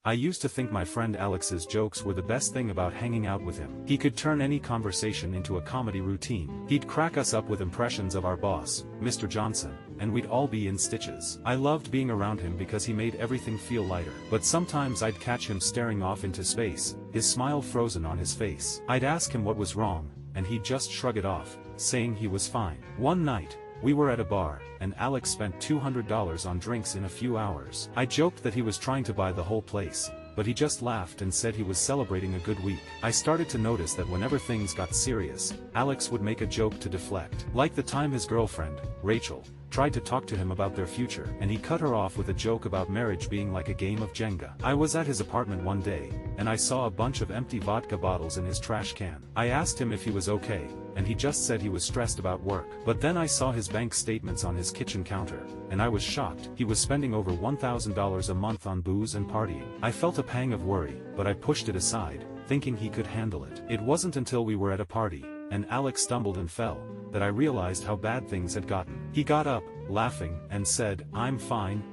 I used to think my friend Alex's jokes were the best thing about hanging out with him. He could turn any conversation into a comedy routine. He'd crack us up with impressions of our boss, Mr. Johnson, and we'd all be in stitches. I loved being around him because he made everything feel lighter. But sometimes I'd catch him staring off into space, his smile frozen on his face. I'd ask him what was wrong, and he'd just shrug it off, saying he was fine. One night, we were at a bar, and Alex spent $200 on drinks in a few hours. I joked that he was trying to buy the whole place, but he just laughed and said he was celebrating a good week. I started to notice that whenever things got serious, Alex would make a joke to deflect. Like the time his girlfriend, Rachel, tried to talk to him about their future, and he cut her off with a joke about marriage being like a game of Jenga. I was at his apartment one day, and I saw a bunch of empty vodka bottles in his trash can. I asked him if he was okay, and he just said he was stressed about work. But then I saw his bank statements on his kitchen counter, and I was shocked. He was spending over $1,000 a month on booze and partying. I felt a pang of worry, but I pushed it aside, thinking he could handle it. It wasn't until we were at a party, and Alex stumbled and fell, that I realized how bad things had gotten. He got up, laughing, and said, I'm fine,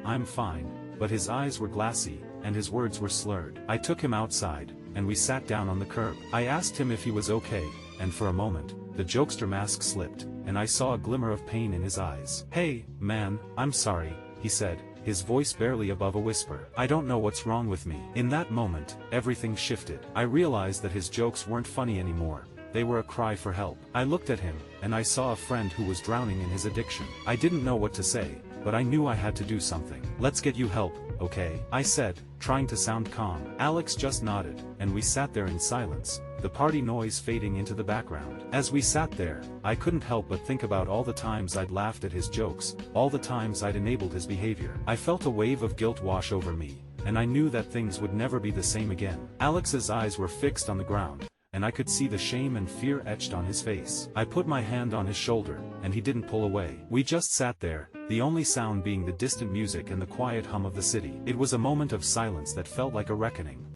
but his eyes were glassy, and his words were slurred. I took him outside, and we sat down on the curb. I asked him if he was okay, and for a moment, the jokester mask slipped, and I saw a glimmer of pain in his eyes. Hey, man, I'm sorry, he said, his voice barely above a whisper. I don't know what's wrong with me. In that moment, everything shifted. I realized that his jokes weren't funny anymore. They were a cry for help. I looked at him, and I saw a friend who was drowning in his addiction. I didn't know what to say, but I knew I had to do something. Let's get you help, okay? I said, trying to sound calm. Alex just nodded, and we sat there in silence, the party noise fading into the background. As we sat there, I couldn't help but think about all the times I'd laughed at his jokes, all the times I'd enabled his behavior. I felt a wave of guilt wash over me, and I knew that things would never be the same again. Alex's eyes were fixed on the ground, and I could see the shame and fear etched on his face. I put my hand on his shoulder, and he didn't pull away. We just sat there, the only sound being the distant music and the quiet hum of the city. It was a moment of silence that felt like a reckoning.